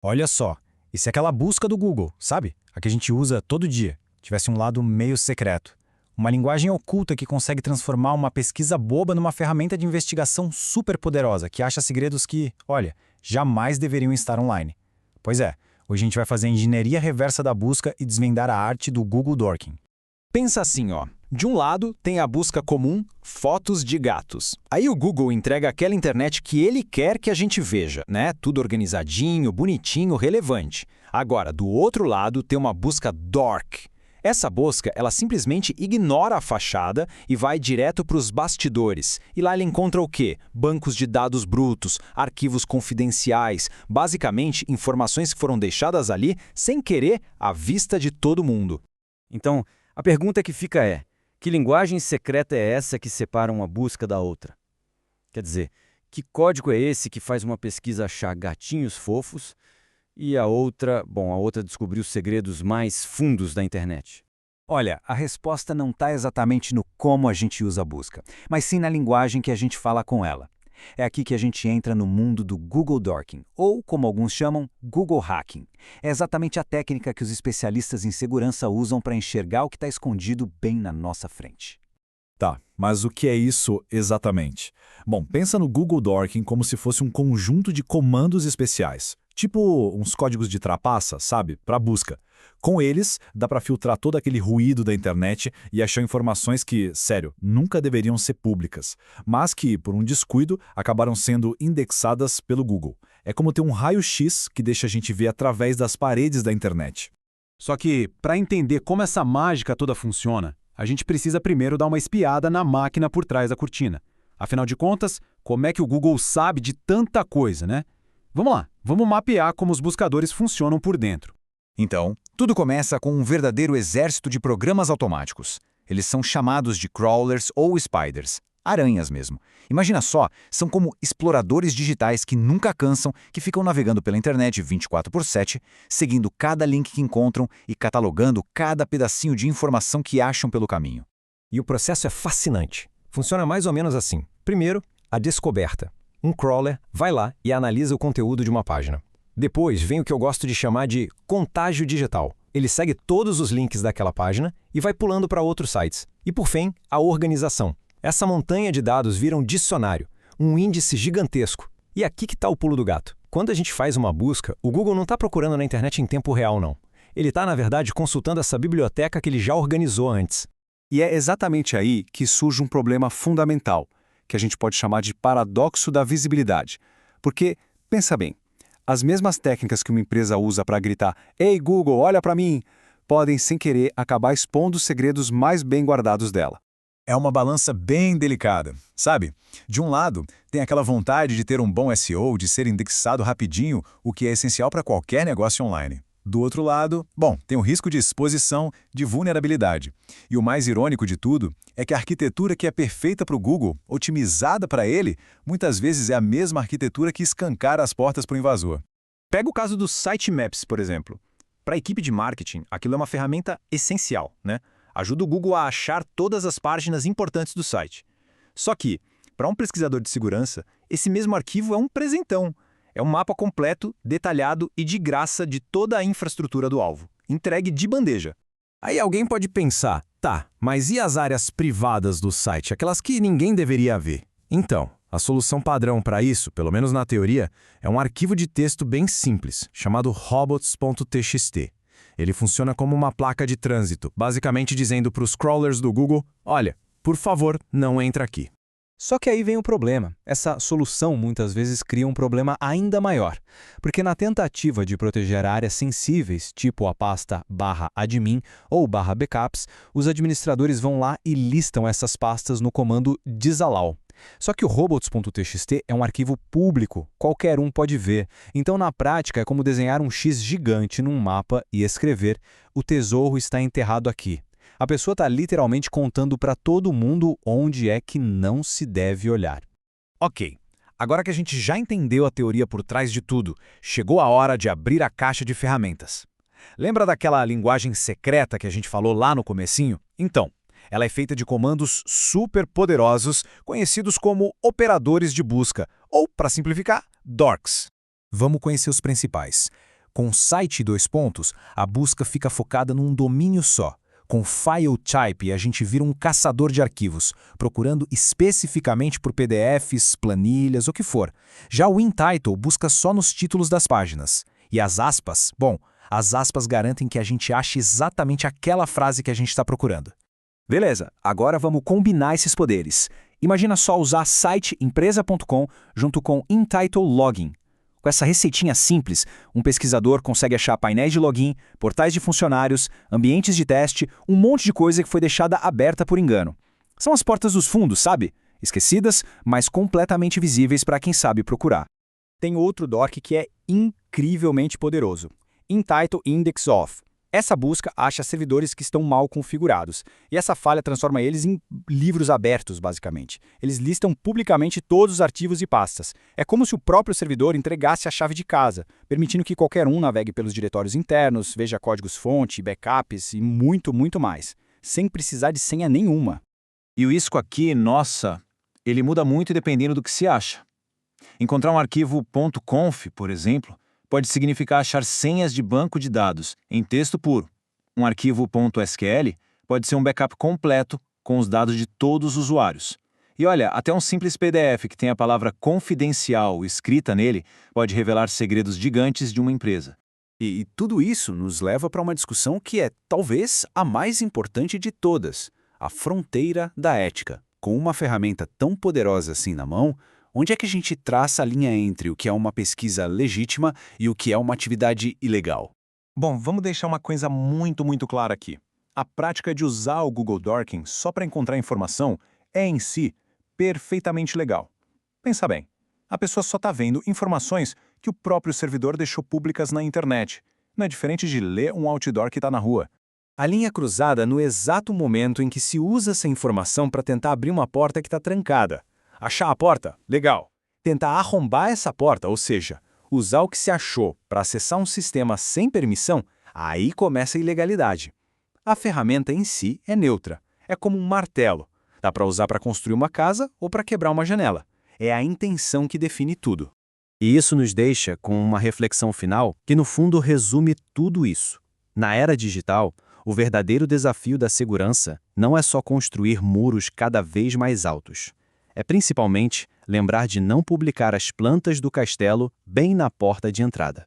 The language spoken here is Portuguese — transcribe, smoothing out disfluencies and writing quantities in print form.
Olha só, e se aquela busca do Google, sabe? A que a gente usa todo dia, tivesse um lado meio secreto? Uma linguagem oculta que consegue transformar uma pesquisa boba numa ferramenta de investigação super poderosa que acha segredos que, olha, jamais deveriam estar online. Pois é, hoje a gente vai fazer a engenharia reversa da busca e desvendar a arte do Google Dorking. Pensa assim, ó. De um lado, tem a busca comum, fotos de gatos. Aí o Google entrega aquela internet que ele quer que a gente veja, né? Tudo organizadinho, bonitinho, relevante. Agora, do outro lado, tem uma busca dark. Essa busca, ela simplesmente ignora a fachada e vai direto para os bastidores. E lá ele encontra o quê? Bancos de dados brutos, arquivos confidenciais, basicamente informações que foram deixadas ali sem querer à vista de todo mundo. Então, a pergunta que fica é: que linguagem secreta é essa que separa uma busca da outra? Quer dizer, que código é esse que faz uma pesquisa achar gatinhos fofos e a outra descobrir os segredos mais fundos da internet? Olha, a resposta não está exatamente no como a gente usa a busca, mas sim na linguagem que a gente fala com ela. É aqui que a gente entra no mundo do Google Dorking, ou, como alguns chamam, Google Hacking. É exatamente a técnica que os especialistas em segurança usam para enxergar o que está escondido bem na nossa frente. Tá, mas o que é isso exatamente? Bom, pensa no Google Dorking como se fosse um conjunto de comandos especiais, tipo uns códigos de trapaça, sabe, para busca. Com eles, dá para filtrar todo aquele ruído da internet e achar informações que, sério, nunca deveriam ser públicas, mas que, por um descuido, acabaram sendo indexadas pelo Google. É como ter um raio-x que deixa a gente ver através das paredes da internet. Só que, para entender como essa mágica toda funciona, a gente precisa primeiro dar uma espiada na máquina por trás da cortina. Afinal de contas, como é que o Google sabe de tanta coisa, né? Vamos lá, vamos mapear como os buscadores funcionam por dentro. Então, tudo começa com um verdadeiro exército de programas automáticos. Eles são chamados de crawlers ou spiders, aranhas mesmo. Imagina só, são como exploradores digitais que nunca cansam, que ficam navegando pela internet 24/7, seguindo cada link que encontram e catalogando cada pedacinho de informação que acham pelo caminho. E o processo é fascinante. Funciona mais ou menos assim. Primeiro, a descoberta. Um crawler vai lá e analisa o conteúdo de uma página. Depois vem o que eu gosto de chamar de contágio digital. Ele segue todos os links daquela página e vai pulando para outros sites. E por fim, a organização. Essa montanha de dados vira um dicionário, um índice gigantesco. E aqui que está o pulo do gato. Quando a gente faz uma busca, o Google não está procurando na internet em tempo real, não. Ele está, na verdade, consultando essa biblioteca que ele já organizou antes. E é exatamente aí que surge um problema fundamental, que a gente pode chamar de paradoxo da visibilidade. Porque, pensa bem, as mesmas técnicas que uma empresa usa para gritar "Ei, Google, olha para mim!", podem, sem querer, acabar expondo os segredos mais bem guardados dela. É uma balança bem delicada, sabe? De um lado, tem aquela vontade de ter um bom SEO, de ser indexado rapidinho, o que é essencial para qualquer negócio online. Do outro lado, tem o risco de exposição, de vulnerabilidade. E o mais irônico de tudo é que a arquitetura que é perfeita para o Google, otimizada para ele, muitas vezes é a mesma arquitetura que escancara as portas para o invasor. Pega o caso do Sitemaps, por exemplo. Para a equipe de marketing, aquilo é uma ferramenta essencial, né? Ajuda o Google a achar todas as páginas importantes do site. Só que, para um pesquisador de segurança, esse mesmo arquivo é um presentão. É um mapa completo, detalhado e de graça de toda a infraestrutura do alvo, entregue de bandeja. Aí alguém pode pensar, tá, mas e as áreas privadas do site, aquelas que ninguém deveria ver? Então, a solução padrão para isso, pelo menos na teoria, é um arquivo de texto bem simples, chamado robots.txt. Ele funciona como uma placa de trânsito, basicamente dizendo para os crawlers do Google, olha, por favor, não entra aqui. Só que aí vem o problema. Essa solução muitas vezes cria um problema ainda maior, porque na tentativa de proteger áreas sensíveis, tipo a pasta /admin ou /backups, os administradores vão lá e listam essas pastas no comando disallow. Só que o robots.txt é um arquivo público, qualquer um pode ver. Então, na prática, é como desenhar um X gigante num mapa e escrever "o tesouro está enterrado aqui". A pessoa está literalmente contando para todo mundo onde é que não se deve olhar. Ok, agora que a gente já entendeu a teoria por trás de tudo, chegou a hora de abrir a caixa de ferramentas. Lembra daquela linguagem secreta que a gente falou lá no comecinho? Então, ela é feita de comandos super poderosos, conhecidos como operadores de busca, ou, para simplificar, DORCs. Vamos conhecer os principais. Com site e 2 pontos, a busca fica focada num domínio só. Com file type, a gente vira um caçador de arquivos, procurando especificamente por PDFs, planilhas, o que for. Já o in-title busca só nos títulos das páginas. E as aspas? Bom, as aspas garantem que a gente ache exatamente aquela frase que a gente está procurando. Beleza, agora vamos combinar esses poderes. Imagina só usar site empresa.com junto com in-title login. Com essa receitinha simples, um pesquisador consegue achar painéis de login, portais de funcionários, ambientes de teste, um monte de coisa que foi deixada aberta por engano. São as portas dos fundos, sabe? Esquecidas, mas completamente visíveis para quem sabe procurar. Tem outro dork que é incrivelmente poderoso. In-title Index Of. Essa busca acha servidores que estão mal configurados, e essa falha transforma eles em livros abertos, basicamente. Eles listam publicamente todos os arquivos e pastas. É como se o próprio servidor entregasse a chave de casa, permitindo que qualquer um navegue pelos diretórios internos, veja códigos-fonte, backups e muito, muito mais, sem precisar de senha nenhuma. E o ISCO aqui, nossa, ele muda muito dependendo do que se acha. Encontrar um arquivo .conf, por exemplo, pode significar achar senhas de banco de dados em texto puro. Um arquivo .sql pode ser um backup completo com os dados de todos os usuários. E olha, até um simples PDF que tem a palavra confidencial escrita nele pode revelar segredos gigantes de uma empresa. E tudo isso nos leva para uma discussão que é talvez a mais importante de todas, a fronteira da ética. Com uma ferramenta tão poderosa assim na mão, onde é que a gente traça a linha entre o que é uma pesquisa legítima e o que é uma atividade ilegal? Bom, vamos deixar uma coisa muito clara aqui. A prática de usar o Google Dorking só para encontrar informação é, em si, perfeitamente legal. Pensa bem, a pessoa só está vendo informações que o próprio servidor deixou públicas na internet. Não é diferente de ler um outdoor que está na rua. A linha é cruzada no exato momento em que se usa essa informação para tentar abrir uma porta que está trancada. Achar a porta? Legal. Tentar arrombar essa porta, ou seja, usar o que se achou para acessar um sistema sem permissão, aí começa a ilegalidade. A ferramenta em si é neutra. É como um martelo. Dá para usar para construir uma casa ou para quebrar uma janela. É a intenção que define tudo. E isso nos deixa com uma reflexão final que, no fundo, resume tudo isso. Na era digital, o verdadeiro desafio da segurança não é só construir muros cada vez mais altos. É principalmente lembrar de não publicar as plantas do castelo bem na porta de entrada.